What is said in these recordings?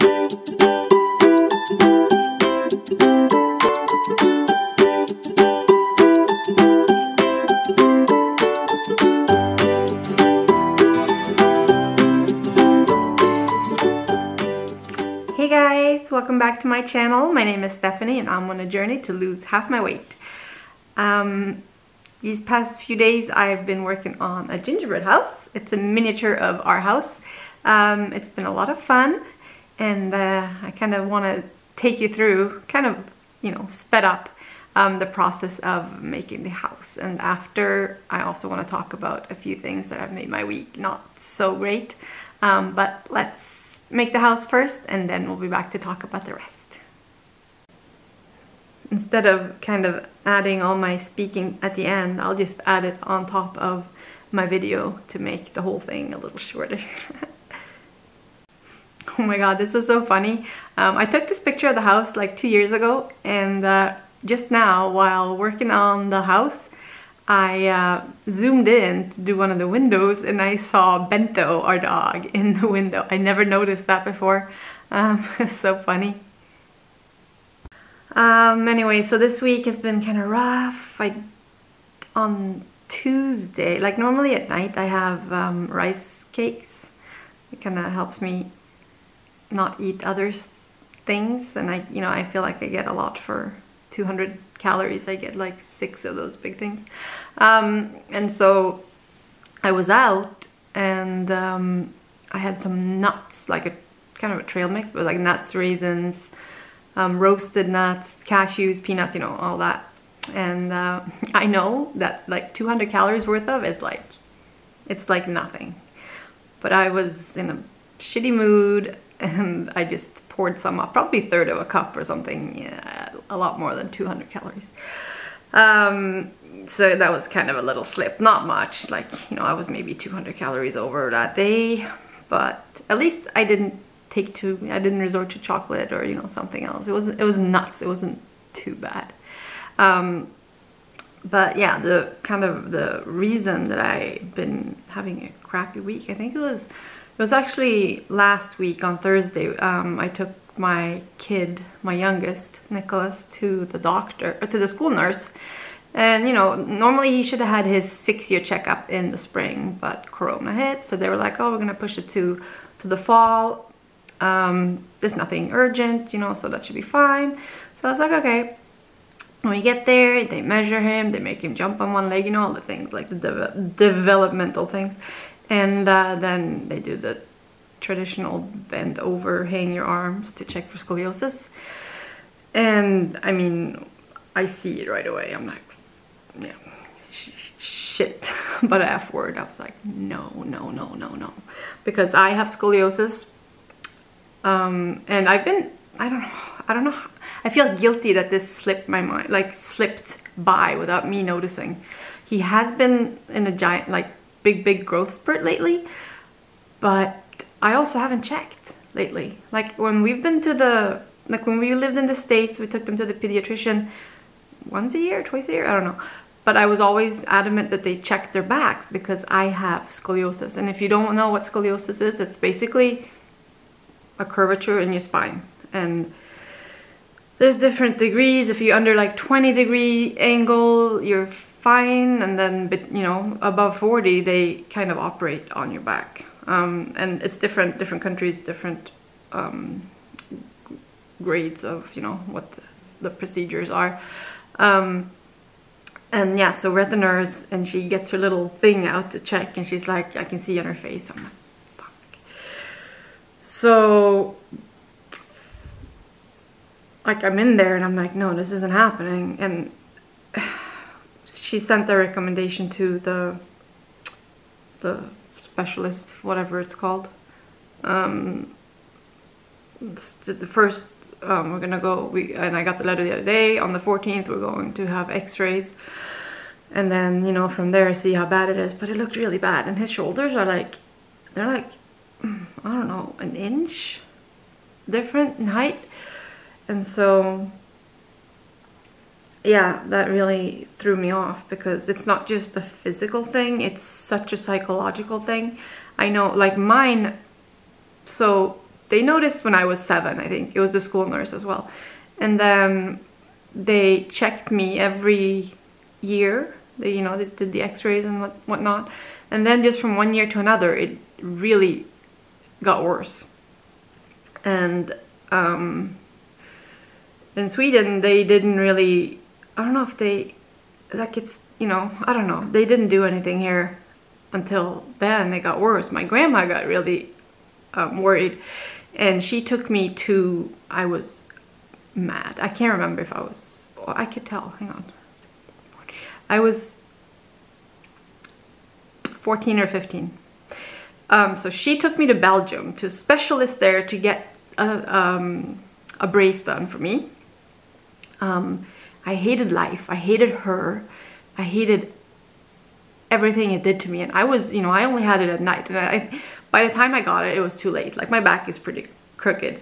Hey guys, welcome back to my channel. My name is Stephanie and I'm on a journey to lose half my weight. These past few days I've been working on a gingerbread house. It's a miniature of our house. It's been a lot of fun, and I kind of want to take you through, kind of, sped up the process of making the house. And after, I also want to talk about a few things that have made my week not so great. But let's make the house first, and then we'll be back to talk about the rest. Instead of kind of adding all my speaking at the end, I'll just add it on top of my video to make the whole thing a little shorter. Oh my god, this was so funny. I took this picture of the house like 2 years ago, and just now while working on the house, I zoomed in to do one of the windows and I saw Bento, our dog, in the window. I never noticed that before. It's so funny. Anyway, so this week has been kind of rough. On Tuesday, like normally at night, I have rice cakes. It kind of helps me not eat other things, and I feel like I get a lot for 200 calories. I get like 6 of those big things. And so I was out, and I had some nuts, like a kind of a trail mix, but like nuts, raisins, roasted nuts, cashews, peanuts, all that. And I know that like 200 calories worth of is like, it's like nothing. But I was in a shitty mood, and I just poured some up, probably a third of a cup or something. Yeah, a lot more than 200 calories. So that was kind of a little slip, not much, like, I was maybe 200 calories over that day, but at least I didn't resort to chocolate or, something else. It was nuts. It wasn't too bad. But yeah, the reason that I've been having a crappy week, I think it was actually last week on Thursday. I took my kid, my youngest, Nicholas, to the doctor, or to the school nurse. And normally he should have had his 6-year checkup in the spring, but Corona hit, so they were like, oh, we're gonna push it to the fall. There's nothing urgent, so that should be fine. So I was like, okay. When we get there, they measure him, they make him jump on one leg, all the things, like the developmental things. And then they do the traditional bend over, hang your arms to check for scoliosis. And I mean, I see it right away. I'm like, yeah, shit. But a F word. I was like, no. Because I have scoliosis. And I've been, I don't know. I feel guilty that this slipped my mind, like slipped by without me noticing. He has been in a giant, like big growth spurt lately, but I also haven't checked lately. Like when we've been to when we lived in the States, we took them to the pediatrician once a year, twice a year, I don't know. But I was always adamant that they check their backs because I have scoliosis. And if you don't know what scoliosis is, it's basically a curvature in your spine. And there's different degrees. If you're under like 20-degree angle, you're fine. And then, above 40, they kind of operate on your back. And it's different countries, different grades of, what the procedures are. And yeah, so we're at the nurse, and she gets her little thing out to check, and she's like, I can see on her face. I'm like, fuck. So, like, I'm in there, and I'm like, no, this isn't happening. And she sent the recommendation to the specialist, whatever it's called. It's the first, we're gonna go, and I got the letter the other day. On the 14th, we're going to have x-rays. And then, from there, see how bad it is. But it looked really bad. And his shoulders are like, they're like, I don't know, an inch different in height. And so, yeah, that really threw me off, because it's not just a physical thing, it's such a psychological thing. I know, like mine, so they noticed when I was 7, I think. It was the school nurse as well. And then they checked me every year. They, you know, they did the x-rays and whatnot. And then just from one year to another, it really got worse. And in Sweden, they didn't really, I don't know if they, like it's, you know, I don't know. They didn't do anything here until then. It got worse. My grandma got really worried. And she took me to, I was mad. I can't remember if I was, well, I could tell, hang on. I was 14 or 15. So she took me to Belgium, to a specialist there to get a brace done for me. I hated life. I hated her. I hated everything it did to me. And I was, you know, I only had it at night. And by the time I got it, it was too late. Like my back is pretty crooked.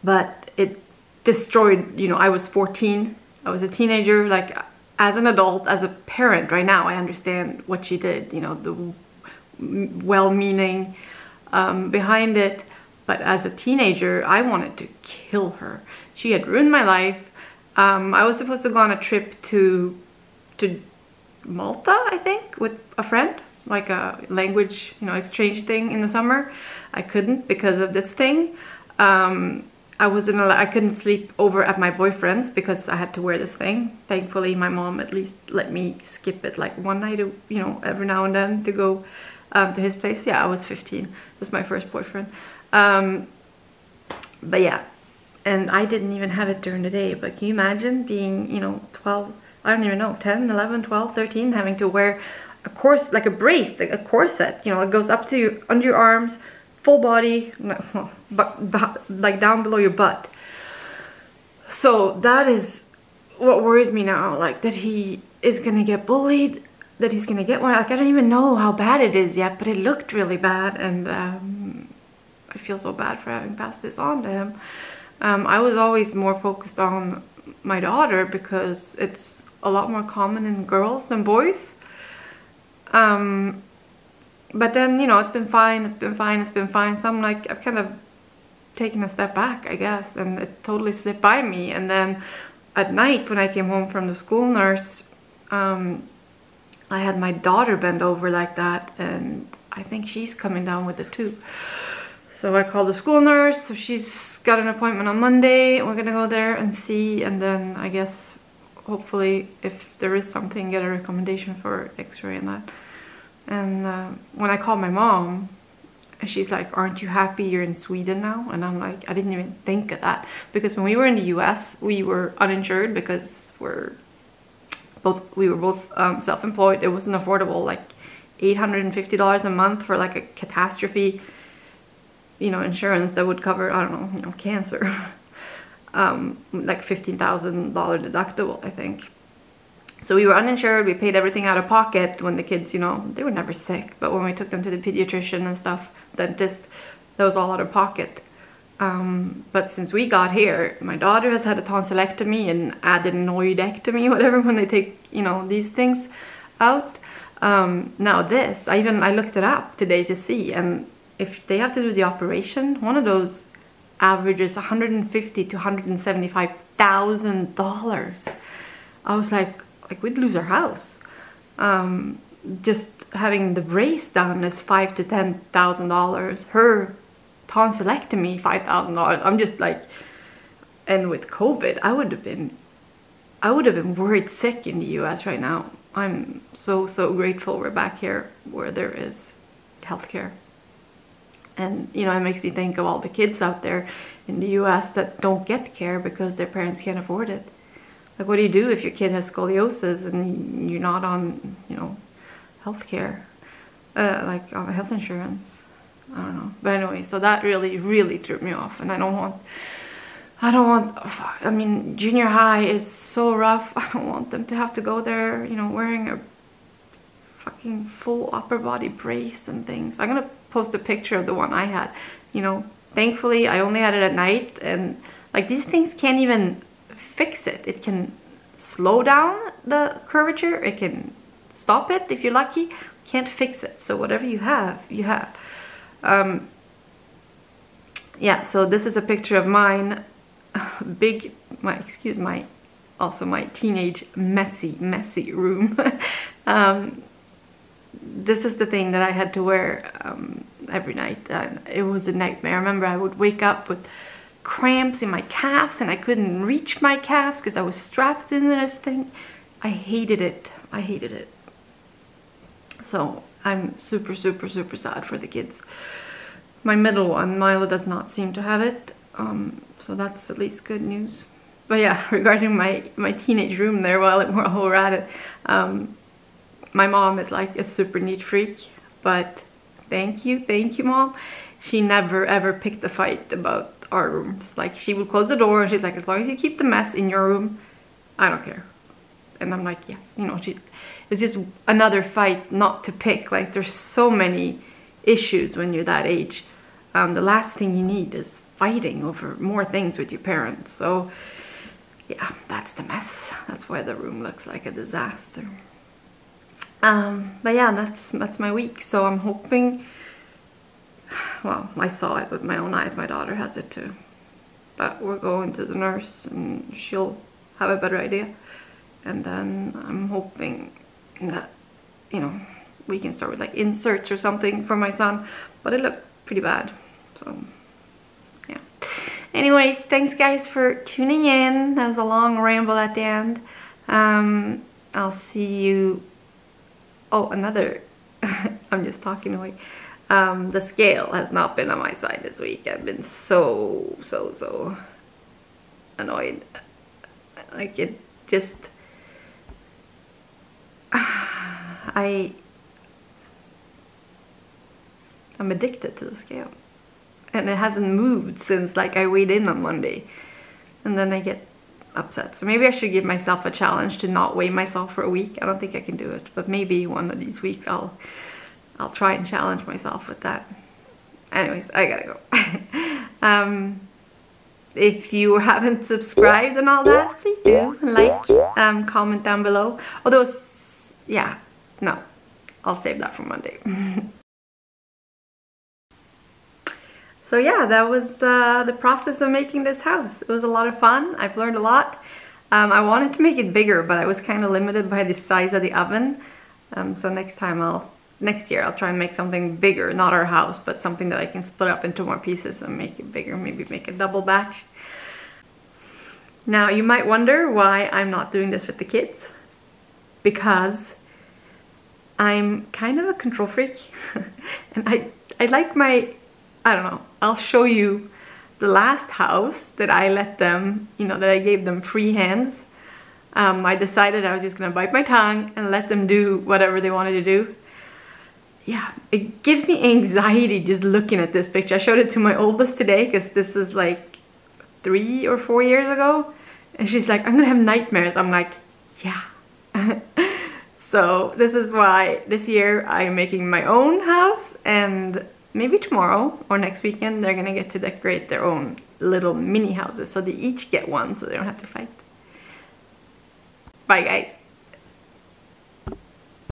But it destroyed, you know, I was 14. I was a teenager. Like as an adult, as a parent right now, I understand what she did, you know, the well-meaning behind it. But as a teenager, I wanted to kill her. She had ruined my life. I was supposed to go on a trip to Malta, I think, with a friend, like a language, you know, exchange thing in the summer. I couldn't because of this thing. I couldn't sleep over at my boyfriend's because I had to wear this thing. Thankfully, my mom at least let me skip it like one night, you know, every now and then to go to his place. Yeah, I was 15. It was my first boyfriend. But yeah, and I didn't even have it during the day. But can you imagine being, you know, 12, I don't even know, 10, 11, 12, 13, having to wear a like a brace, like a corset, you know, it goes up to under your arms, full body, but like down below your butt. So that is what worries me now, like that he is gonna get bullied, that he's gonna get one. Like I don't even know how bad it is yet, but it looked really bad, and I feel so bad for having passed this on to him. I was always more focused on my daughter because it's a lot more common in girls than boys. But then, you know, it's been fine, it's been fine, it's been fine. So I'm like, I've kind of taken a step back, I guess, and it totally slipped by me. And then at night when I came home from the school nurse, I had my daughter bend over like that, and I think she's coming down with it too. So I called the school nurse, so she's got an appointment on Monday. We're gonna go there and see, and then I guess hopefully if there is something, get a recommendation for x-ray and that. And when I called my mom, she's like, aren't you happy you're in Sweden now? And I'm like, I didn't even think of that, because when we were in the US, we were uninsured because we were both self-employed. It wasn't affordable, like $850 a month for like a catastrophe, you know, insurance that would cover, I don't know, you know, cancer. Like $15,000 deductible, I think. So we were uninsured. We paid everything out of pocket when the kids, you know, they were never sick, but when we took them to the pediatrician and stuff, dentist, that was all out of pocket. But since we got here, my daughter has had a tonsillectomy and adenoidectomy, whatever, when they take, you know, these things out. Now this, I looked it up today to see, and if they have to do the operation, one of those averages $150,000 to $175,000. I was like we'd lose our house. Just having the brace done is $5,000 to $10,000. Her tonsillectomy, $5,000. I'm just like, and with COVID, I would have been worried sick in the US right now. I'm so grateful we're back here where there is healthcare. And, you know, it makes me think of all the kids out there in the US that don't get care because their parents can't afford it. Like, what do you do if your kid has scoliosis and you're not on, you know, health care? Like, on health insurance? I don't know. But anyway, so that really threw me off. And I mean, junior high is so rough. I don't want them to have to go there, you know, wearing a fucking full upper body brace and things. I'm gonna post a picture of the one I had. You know, thankfully I only had it at night, and like these things can't even fix it. It can slow down the curvature, it can stop it if you're lucky, can't fix it. So whatever you have, you have. yeah, so this is a picture of mine. Also my teenage messy room. This is the thing that I had to wear every night, and it was a nightmare. I remember I would wake up with cramps in my calves and I couldn't reach my calves because I was strapped into this thing. I hated it. I hated it. So I'm super sad for the kids. My middle one, Milo, does not seem to have it, so that's at least good news. But yeah, regarding my teenage room there, while we're at it, my mom is like a super neat freak, but thank you Mom. She never ever picked a fight about our rooms. Like, she would close the door and she's like, as long as you keep the mess in your room, I don't care. And I'm like, yes, you know, it's just another fight not to pick. Like, there's so many issues when you're that age. The last thing you need is fighting over more things with your parents. So yeah, that's the mess. That's why the room looks like a disaster. But yeah, that's my week. So I'm hoping, well, I saw it with my own eyes. My daughter has it too. But we're going to the nurse and she'll have a better idea. And then I'm hoping that, you know, we can start with like inserts or something for my son. But it looked pretty bad. So yeah. Anyways, thanks guys for tuning in. That was a long ramble at the end. I'll see you. Oh, another. I'm just talking away. The scale has not been on my side this week. I've been so annoyed. Like, it just, I'm addicted to the scale. And it hasn't moved since, like, I weighed in on Monday. And then I get upset. So maybe I should give myself a challenge to not weigh myself for a week. I don't think I can do it, but maybe one of these weeks I'll try and challenge myself with that. Anyways, I gotta go. If you haven't subscribed and all that, please do. Like, comment down below. Although, yeah, no, I'll save that for Monday. So yeah, that was the process of making this house. It was a lot of fun. I've learned a lot. I wanted to make it bigger, but I was kind of limited by the size of the oven. So next year I'll try and make something bigger, not our house, but something that I can split up into more pieces and make it bigger, maybe make a double batch. Now you might wonder why I'm not doing this with the kids. Because I'm kind of a control freak. And I like my, I don't know, I'll show you the last house that I let them, you know, that I gave them free hands. I decided I was just gonna bite my tongue and let them do whatever they wanted to do. Yeah, it gives me anxiety just looking at this picture. I showed it to my oldest today because this is like 3 or 4 years ago. And she's like, I'm gonna have nightmares. I'm like, yeah. So this is why this year I'm making my own house, and maybe tomorrow or next weekend they're gonna get to decorate their own little mini houses. So they each get one so they don't have to fight. Bye guys.